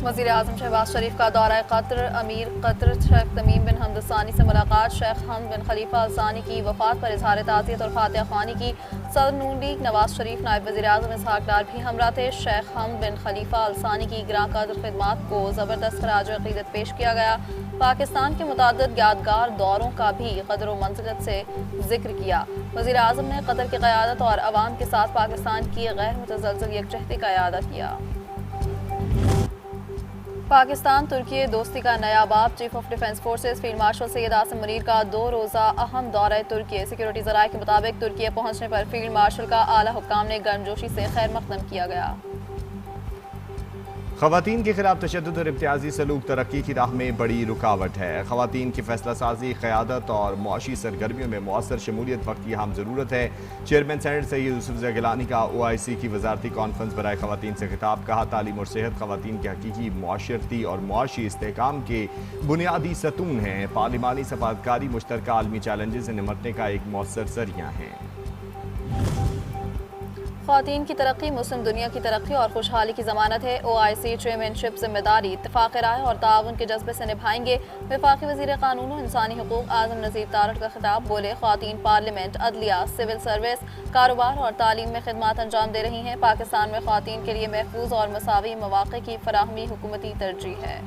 وزیر اعظم شہباز شریف کا دورہ قطر، امیر قطر شیخ تمیم بن حمد الثانی سے ملاقات، شیخ حمد بن خلیفہ الثانی کی وفات پر اظہار تعزیت اور فاتحہ خوانی کی، صدر نون لیگ نواز شریف، نائب وزیر اعظم اسحاق ڈار بھی ہمراہ تھے۔ شیخ حمد بن خلیفہ الثانی کی گراں قدر خدمات کو زبردست خراج عقیدت پیش کیا گیا۔ پاکستان کے متعدد یادگار دوروں کا بھی قدر و منزلت سے ذکر کیا۔ وزیر اعظم نے قطر کی قیادت اور عوام کے ساتھ پاکستان کی غیر متزلزل یکجہتی کا اعادہ کیا۔ پاکستان ترکی دوستی کا نیا باب، chief of defence forces field marshal Syed Asim Munir کا 2 روزہ اہم دورہ ترکی۔ سیکورٹی ذرائع کے مطابق ترکی پہنچنے پر فیلڈ مارشل کا اعلیٰ حکام نے گرمجوشی سے خیر مقدم کیا گیا۔ خواتین کے خلاف تشدد اور امتیازی سلوک ترقی کی راہ میں بڑی رکاوٹ ہے۔ خواتین کی فیصلہ سازی، قیادت اور معاشی سرگرمیوں میں مؤثر شمولیت وقت کی اہم ضرورت ہے۔ چیئرمین سینیٹ سید یوسفزئی گیلانی کا OIC کی وزارتی کانفرنس برائے خواتین سے خطاب، کہا تعلیم اور صحت خواتین کے حقیقی معاشرتی اور معاشی استحکام کے بنیادی ستون ہیں۔ پارلیمانی سفارتکاری مشترکہ عالمی چیلنجز سے نمٹنے کا ایک مؤثر ذریعہ ہے۔ خواتین کی ترقی مسلم دنیا کی ترقی اور خوشحالی کی ضمانت ہے۔ OIC چیئرمین شپ ذمہ داری، اتفاق رائے اور تعاون کے جذبے سے نبھائیں گے۔ وفاقی وزیر قانون و انسانی حقوق اعظم نذیر تارڑ کا خطاب، بولے خواتین پارلیمنٹ، عدلیہ، سول سروس، کاروبار اور تعلیم میں خدمات انجام دے رہی ہیں۔ پاکستان میں خواتین کے لیے محفوظ اور مساوی مواقع کی فراہمی حکومتی ترجیح ہے۔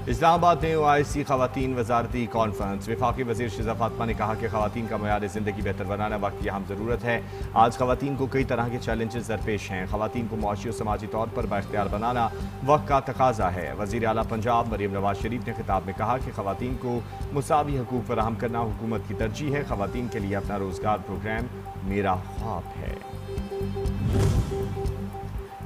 اسلام آباد میں OIC خواتین وزارتی کانفرنس، وفاقی وزیر شیزہ فاطمہ نے کہا کہ خواتین کا معیار زندگی بہتر بنانا وقت کی اہم ضرورت ہے۔ آج خواتین کو کئی طرح کے چیلنجز درپیش ہیں۔ خواتین کو معاشی اور سماجی طور پر بااختیار بنانا وقت کا تقاضا ہے۔ وزیر اعلیٰ پنجاب مریم نواز شریف نے خطاب میں کہا کہ خواتین کو مساوی حقوق فراہم کرنا حکومت کی ترجیح ہے۔ خواتین کے لیے اپنا روزگار پروگرام میرا خواب ہے۔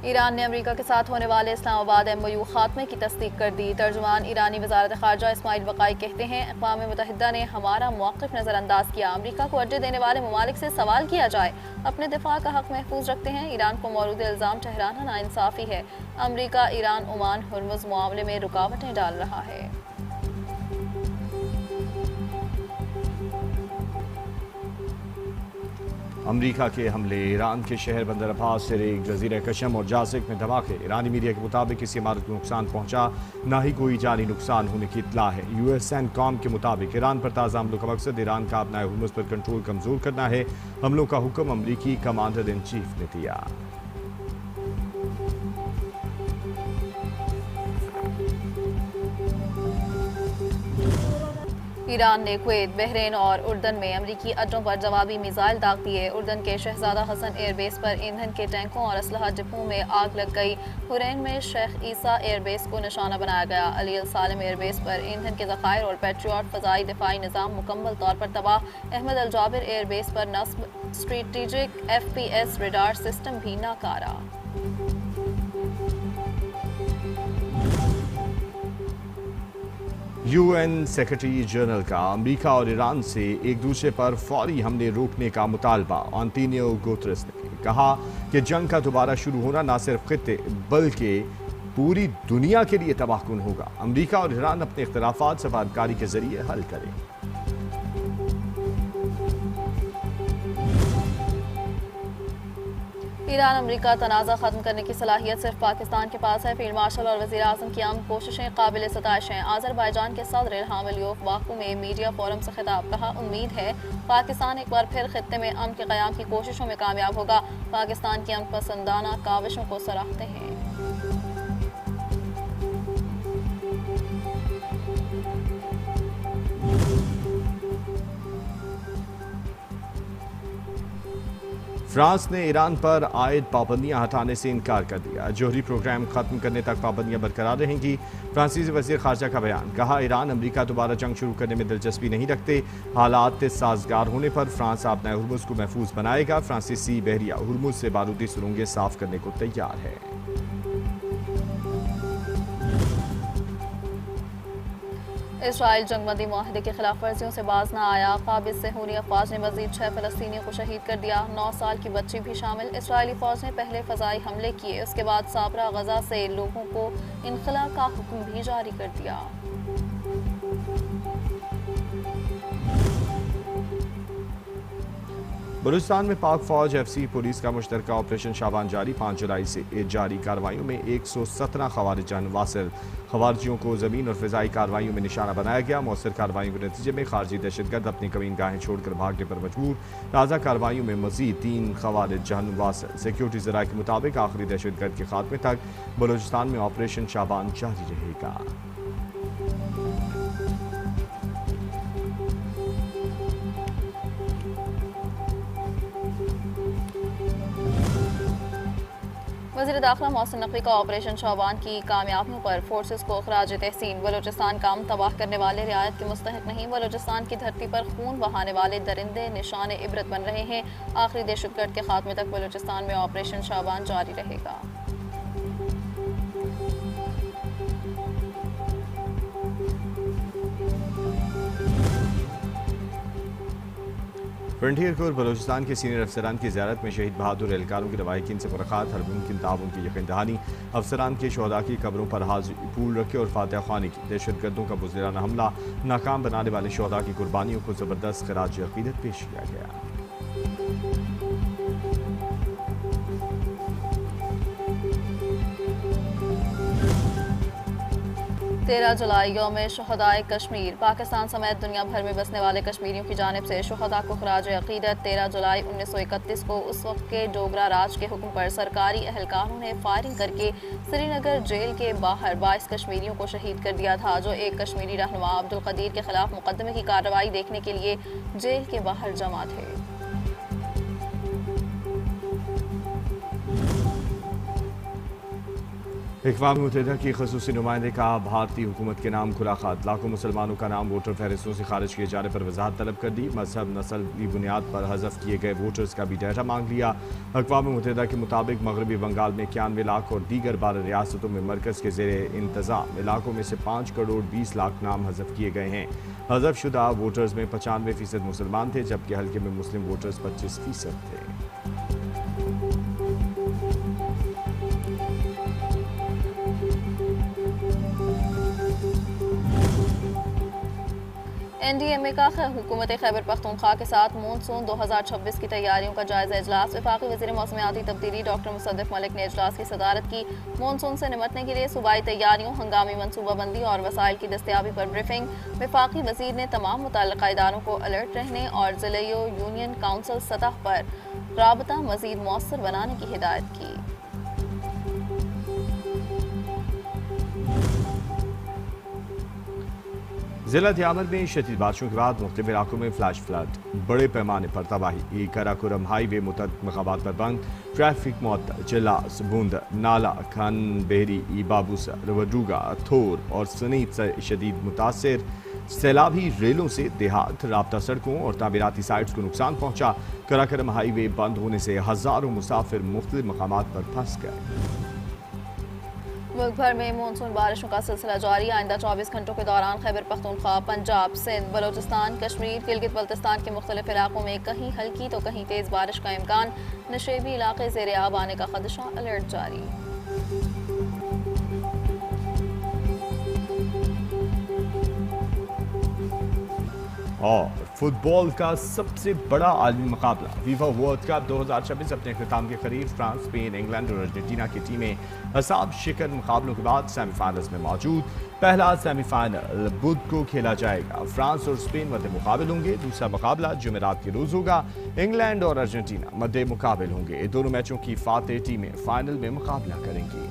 ایران نے امریکہ کے ساتھ ہونے والے اسلام آباد MOU خاتمے کی تصدیق کر دی۔ ترجمان ایرانی وزارت خارجہ اسماعیل بقائی کہتے ہیں، اقوام متحدہ نے ہمارا موقف نظر انداز کیا۔ امریکہ کو اڈے دینے والے ممالک سے سوال کیا جائے، اپنے دفاع کا حق محفوظ رکھتے ہیں۔ ایران کو مورد الزام ٹھہرانا ناانصافی ہے۔ امریکہ ایران عمان ہرمز معاملے میں رکاوٹیں ڈال رہا ہے۔ امریکہ کے حملے، ایران کے شہر بندر عباس سے ایک جزیرہ کشم اور جازک میں دھماکے۔ ایرانی میڈیا کے مطابق کسی عمارت کو نقصان پہنچا، نہ ہی کوئی جانی نقصان ہونے کی اطلاع ہے۔ USCENTCOM کے مطابق ایران پر تازہ حملوں کا مقصد ایران کا اپنا ہرمز پر کنٹرول کمزور کرنا ہے۔ حملوں کا حکم امریکی کمانڈر ان چیف نے دیا۔ ایران نے کویت، بحرین اور اردن میں امریکی اڈوں پر جوابی میزائل داغ دیے۔ اردن کے شہزادہ حسن ایئر بیس پر ایندھن کے ٹینکوں اور اسلحہ ڈپوں میں آگ لگ گئی۔ بحرین میں شیخ عیسیٰ ایئر بیس کو نشانہ بنایا گیا۔ علی السالم ایئر بیس پر ایندھن کے ذخائر اور پیٹریوٹ فضائی دفاعی نظام مکمل طور پر تباہ۔ احمد الجابر ایئر بیس پر نصب اسٹریٹجک FPS ریڈار سسٹم بھی ناکارہ۔ UN سیکرٹری جنرل کا امریکہ اور ایران سے ایک دوسرے پر فوری حملے روکنے کا مطالبہ۔ آنٹونیو گوتریس نے کہا کہ جنگ کا دوبارہ شروع ہونا نہ صرف خطے بلکہ پوری دنیا کے لیے تباہ کن ہوگا۔ امریکہ اور ایران اپنے اختلافات سفارتکاری کے ذریعے حل کریں۔ ایران امریکہ تنازع ختم کرنے کی صلاحیت صرف پاکستان کے پاس ہے۔ فیلڈ مارشل اور وزیر اعظم کی اہم کوششیں قابل ستائش ہیں۔ آذربائیجان کے صدر الہام علیوف باکو میں میڈیا فورم سے خطاب، کہا امید ہے پاکستان ایک بار پھر خطے میں امن کے قیام کی کوششوں میں کامیاب ہوگا۔ پاکستان کی امن پسندانہ کاوشوں کو سراہتے ہیں۔ فرانس نے ایران پر عائد پابندیاں ہٹانے سے انکار کر دیا۔ جوہری پروگرام ختم کرنے تک پابندیاں برقرار رہیں گی۔ فرانسیسی وزیر خارجہ کا بیان، کہا ایران امریکہ دوبارہ جنگ شروع کرنے میں دلچسپی نہیں رکھتے۔ حالات سازگار ہونے پر فرانس اپنا ہرمز کو محفوظ بنائے گا۔ فرانسیسی بحریہ ہرمز سے بارودی سرنگیں صاف کرنے کو تیار ہے۔ اسرائیل جنگ بندی معاہدے کی خلاف ورزیوں سے باز نہ آیا۔ قابض صہیونی افواج نے مزید 6 فلسطینیوں کو شہید کر دیا، 9 سال کی بچی بھی شامل۔ اسرائیلی فوج نے پہلے فضائی حملے کیے، اس کے بعد صابرہ غزہ سے لوگوں کو انخلاء کا حکم بھی جاری کر دیا۔ بلوچستان میں پاک فوج ایف سی پولیس کا مشترکہ آپریشن شابان جاری 5 جولائی سے جاری کارروائیوں میں 117 خوارجان واصل خوارجیوں کو زمین اور فضائی کارروائیوں میں نشانہ بنایا گیا۔ مؤثر کارروائیوں کے نتیجے میں خارجی دہشت گرد اپنی کمین گاہیں چھوڑ کر بھاگنے پر مجبور۔ تازہ کارروائیوں میں مزید 3 خوارج جہنم واصل۔ سیکیورٹی ذرائع کے مطابق آخری دہشت گرد کے خاتمے تک بلوچستان میں آپریشن شابان جاری رہے گا۔ وزیر داخلہ محسن نقوی کا آپریشن شابان کی کامیابیوں پر فورسز کو خراج تحسین۔ بلوچستان کا امن تباہ کرنے والے رعایت کے مستحق نہیں، بلوچستان کی دھرتی پر خون بہانے والے درندے نشان عبرت بن رہے ہیں۔ آخری دہشت گرد کے خاتمے تک بلوچستان میں آپریشن شابان جاری رہے گا۔ فرنٹیئر کور بلوچستان کے سینئر افسران کی زیارت میں شہید بہادر اہلکاروں کے لواحقین سے ملاقات، ہر ممکن تعاون کی یقین دہانی، افسران کے شہداء کی قبروں پر حاضری پھول رکھے اور فاتحہ خوانی کی۔ دہشت گردوں کا بزدلانہ حملہ ناکام بنانے والے شہداء کی قربانیوں کو زبردست خراج عقیدت پیش کیا گیا۔ 13 جولائی یوم شہدائے کشمیر۔ پاکستان سمیت دنیا بھر میں بسنے والے کشمیریوں کی جانب سے شہداء کو خراج عقیدت۔ 13 جولائی 1931 کو اس وقت کے ڈوگرا راج کے حکم پر سرکاری اہلکاروں نے فائرنگ کر کے سری نگر جیل کے باہر 22 کشمیریوں کو شہید کر دیا تھا، جو ایک کشمیری رہنما عبدالقدیر کے خلاف مقدمے کی کارروائی دیکھنے کے لیے جیل کے باہر جمع تھے۔ اقوام متحدہ کی خصوصی نمائندے کا بھارتی حکومت کے نام کھلا خط، لاکھوں مسلمانوں کا نام ووٹر فہرستوں سے خارج کیے جانے پر وضاحت طلب کر دی۔ مذہب نسل کی بنیاد پر حذف کیے گئے ووٹرز کا بھی ڈیٹا مانگ لیا۔ اقوام متحدہ کے مطابق مغربی بنگال میں 91 لاکھ اور دیگر 12 ریاستوں میں مرکز کے زیر انتظام علاقوں میں سے 5 کروڑ 20 لاکھ نام حذف کیے گئے ہیں۔ حذف شدہ ووٹرز میں 95% مسلمان تھے، جبکہ حلقے میں مسلم ووٹرز 25% تھے۔ این ڈی ایم اے کا حکومت خیبر پختونخوا کے ساتھ مونسون 2026 کی تیاریوں کا جائزہ اجلاس۔ وفاقی وزیر موسمیاتی تبدیلی ڈاکٹر مصدق ملک نے اجلاس کی صدارت کی۔ مونسون سے نمٹنے کے لیے صوبائی تیاریوں، ہنگامی منصوبہ بندی اور وسائل کی دستیابی پر بریفنگ۔ وفاقی وزیر نے تمام متعلقہ اداروں کو الرٹ رہنے اور ضلعی و یونین کونسل سطح پر رابطہ مزید مؤثر بنانے کی ہدایت کی۔ ضلع دیامر میں شدید بارشوں کے بعد مختلف علاقوں میں فلیش فلڈ، بڑے پیمانے پر تباہی۔ کراکورم ہائی وے متعدد مقامات پر بند، ٹریفک معطل۔ چلاس، بوند، نالا، کھن بہری، بابوسا، روڈوگا، تھور اور سنیت سے شدید متاثر۔ سیلابی ریلوں سے دیہات، رابطہ سڑکوں اور تعمیراتی سائٹس کو نقصان پہنچا۔ کراکورم ہائی وے بند ہونے سے ہزاروں مسافر مختلف مقامات پر پھنس گئے۔ ملک بھر میں مونسون بارشوں کا سلسلہ جاری۔ آئندہ 24 گھنٹوں کے دوران خیبر پختونخوا، پنجاب، سندھ، بلوچستان، کشمیر، گلگت بلتستان کے مختلف علاقوں میں کہیں ہلکی تو کہیں تیز بارش کا امکان۔ نشیبی علاقے زیر آب آنے کا خدشہ، الرٹ جاری۔ اور فٹ بال کا سب سے بڑا عالمی مقابلہ فیفا ورلڈ کپ 2026 اپنے اختتام کے قریب۔ فرانس، اسپین، انگلینڈ اور ارجنٹینا کی ٹیمیں اعصاب شکن مقابلوں کے بعد سیمی فائنلز میں موجود۔ پہلا سیمی فائنل بدھ کو کھیلا جائے گا، فرانس اور اسپین مد مقابل ہوں گے۔ دوسرا مقابلہ جمعرات کے روز ہوگا، انگلینڈ اور ارجنٹینا مد مقابل ہوں گے۔ دونوں میچوں کی فاتح ٹیمیں فائنل میں مقابلہ کریں گی۔